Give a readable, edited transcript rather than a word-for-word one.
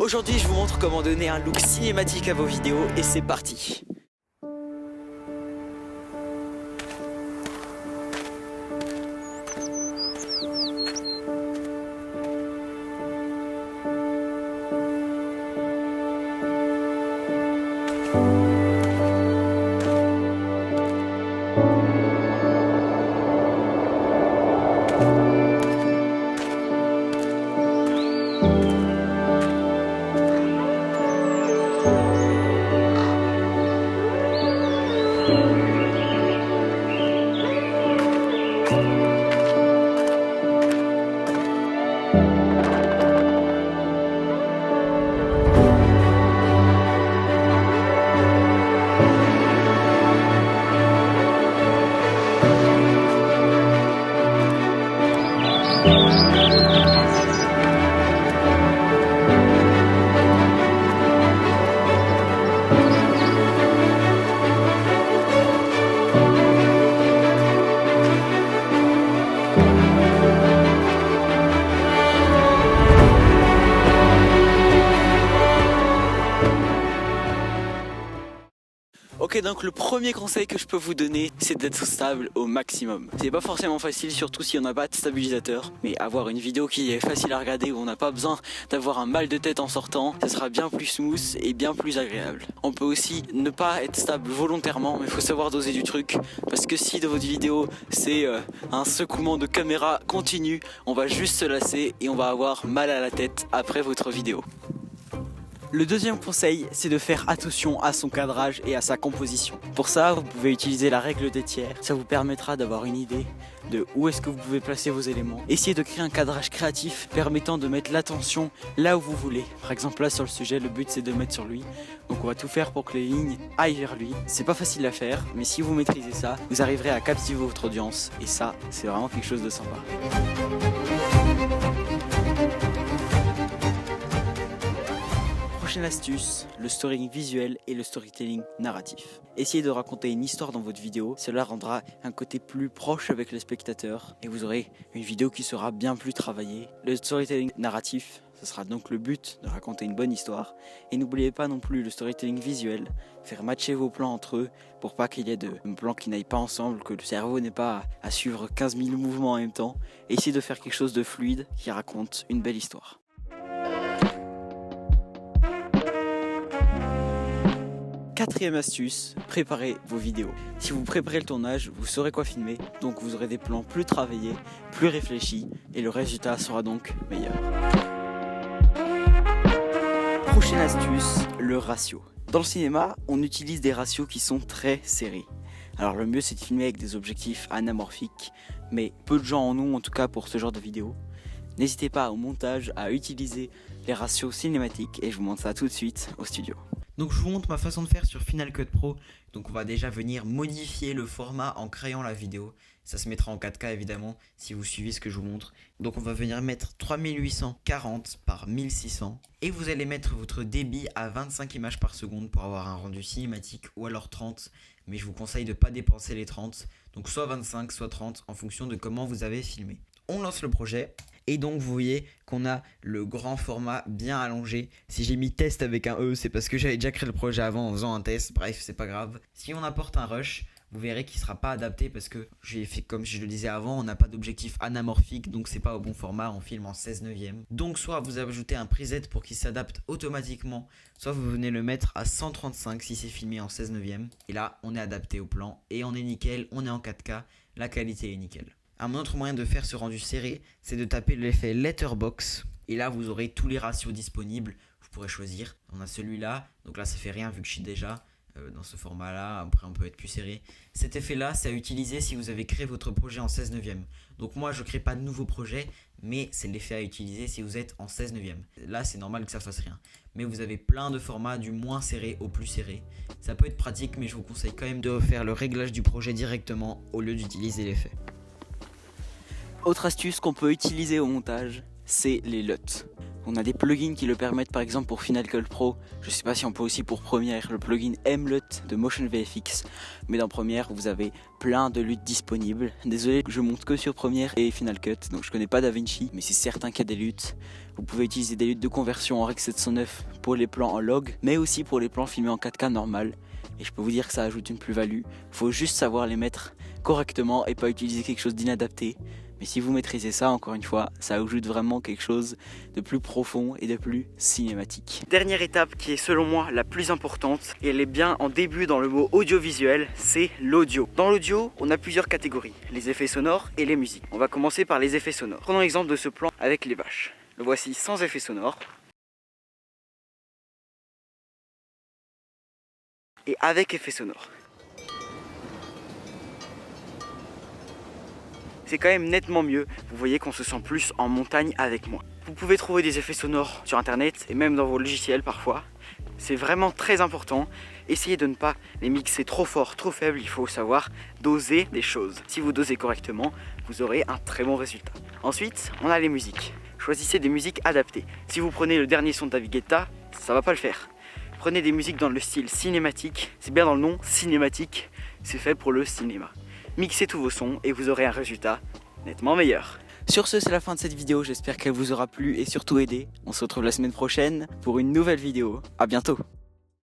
Aujourd'hui, je vous montre comment donner un look cinématique à vos vidéos et c'est parti. Ok, donc le premier conseil que je peux vous donner, c'est d'être stable au maximum. C'est pas forcément facile, surtout si on n'a pas de stabilisateur, mais avoir une vidéo qui est facile à regarder, où on n'a pas besoin d'avoir un mal de tête en sortant, ça sera bien plus smooth et bien plus agréable. On peut aussi ne pas être stable volontairement, mais il faut savoir doser du truc, parce que si dans votre vidéo c'est un secouement de caméra continu, on va juste se lasser et on va avoir mal à la tête après votre vidéo. Le deuxième conseil, c'est de faire attention à son cadrage et à sa composition. Pour ça, vous pouvez utiliser la règle des tiers. Ça vous permettra d'avoir une idée de où est-ce que vous pouvez placer vos éléments. Essayez de créer un cadrage créatif permettant de mettre l'attention là où vous voulez. Par exemple, là sur le sujet, le but c'est de mettre sur lui. Donc on va tout faire pour que les lignes aillent vers lui. C'est pas facile à faire, mais si vous maîtrisez ça, vous arriverez à captiver votre audience. Et ça, c'est vraiment quelque chose de sympa. Prochaine astuce, le storytelling visuel et le storytelling narratif. Essayez de raconter une histoire dans votre vidéo, cela rendra un côté plus proche avec le spectateur et vous aurez une vidéo qui sera bien plus travaillée. Le storytelling narratif, ce sera donc le but de raconter une bonne histoire. Et n'oubliez pas non plus le storytelling visuel, faire matcher vos plans entre eux pour pas qu'il y ait de plans qui n'aillent pas ensemble, que le cerveau n'ait pas à suivre 15 000 mouvements en même temps. Essayez de faire quelque chose de fluide qui raconte une belle histoire. Quatrième astuce, préparez vos vidéos. Si vous préparez le tournage, vous saurez quoi filmer, donc vous aurez des plans plus travaillés, plus réfléchis, et le résultat sera donc meilleur. Prochaine astuce, le ratio. Dans le cinéma, on utilise des ratios qui sont très serrés. Alors le mieux c'est de filmer avec des objectifs anamorphiques, mais peu de gens en ont en tout cas pour ce genre de vidéo. N'hésitez pas au montage à utiliser les ratios cinématiques et je vous montre ça tout de suite au studio. Donc je vous montre ma façon de faire sur Final Cut Pro. Donc on va déjà venir modifier le format en créant la vidéo. Ça se mettra en 4K évidemment si vous suivez ce que je vous montre. Donc on va venir mettre 3840 par 1600. Et vous allez mettre votre débit à 25 images par seconde pour avoir un rendu cinématique ou alors 30. Mais je vous conseille de ne pas dépenser les 30. Donc soit 25 soit 30 en fonction de comment vous avez filmé. On lance le projet. Et donc vous voyez qu'on a le grand format bien allongé. Si j'ai mis test avec un E, c'est parce que j'avais déjà créé le projet avant en faisant un test. Bref, c'est pas grave. Si on apporte un rush, vous verrez qu'il ne sera pas adapté parce que j'ai fait comme je le disais avant, on n'a pas d'objectif anamorphique, donc c'est pas au bon format, on filme en 16/9. Donc soit vous ajoutez un preset pour qu'il s'adapte automatiquement, soit vous venez le mettre à 135 si c'est filmé en 16/9. Et là, on est adapté au plan et on est nickel, on est en 4K, la qualité est nickel. Un autre moyen de faire ce rendu serré, c'est de taper l'effet Letterbox. Et là, vous aurez tous les ratios disponibles. Vous pourrez choisir. On a celui-là. Donc là, ça fait rien vu que je suis déjà dans ce format-là. Après, on peut être plus serré. Cet effet-là, c'est à utiliser si vous avez créé votre projet en 16/9. Donc moi, je ne crée pas de nouveau projet, mais c'est l'effet à utiliser si vous êtes en 16/9. Là, c'est normal que ça fasse rien. Mais vous avez plein de formats du moins serré au plus serré. Ça peut être pratique, mais je vous conseille quand même de faire le réglage du projet directement au lieu d'utiliser l'effet. Autre astuce qu'on peut utiliser au montage, c'est les LUT. On a des plugins qui le permettent, par exemple pour Final Cut Pro. Je sais pas si on peut aussi pour Premiere, le plugin Mlut de Motion VFX. Mais dans Premiere, vous avez plein de luttes disponibles. Désolé, je monte que sur Premiere et Final Cut, donc je connais pas DaVinci, mais c'est certain qu'il y a des luttes. Vous pouvez utiliser des luttes de conversion en Rec 709 pour les plans en log, mais aussi pour les plans filmés en 4K normal. Et je peux vous dire que ça ajoute une plus-value. Faut juste savoir les mettre correctement et pas utiliser quelque chose d'inadapté. Mais si vous maîtrisez ça, encore une fois, ça ajoute vraiment quelque chose de plus profond et de plus cinématique. Dernière étape qui est selon moi la plus importante, et elle est bien en début dans le mot audiovisuel, c'est l'audio. Dans l'audio, on a plusieurs catégories, les effets sonores et les musiques. On va commencer par les effets sonores. Prenons l'exemple de ce plan avec les vaches. Le voici sans effets sonores. Et avec effets sonores. C'est quand même nettement mieux, vous voyez qu'on se sent plus en montagne avec moi. Vous pouvez trouver des effets sonores sur internet et même dans vos logiciels parfois. C'est vraiment très important, essayez de ne pas les mixer trop fort, trop faible, il faut savoir doser des choses. Si vous dosez correctement, vous aurez un très bon résultat. Ensuite, on a les musiques. Choisissez des musiques adaptées. Si vous prenez le dernier son de David Guetta, ça va pas le faire. Prenez des musiques dans le style cinématique, c'est bien dans le nom, cinématique, c'est fait pour le cinéma. Mixez tous vos sons et vous aurez un résultat nettement meilleur. Sur ce, c'est la fin de cette vidéo, j'espère qu'elle vous aura plu et surtout aidé. On se retrouve la semaine prochaine pour une nouvelle vidéo. À bientôt.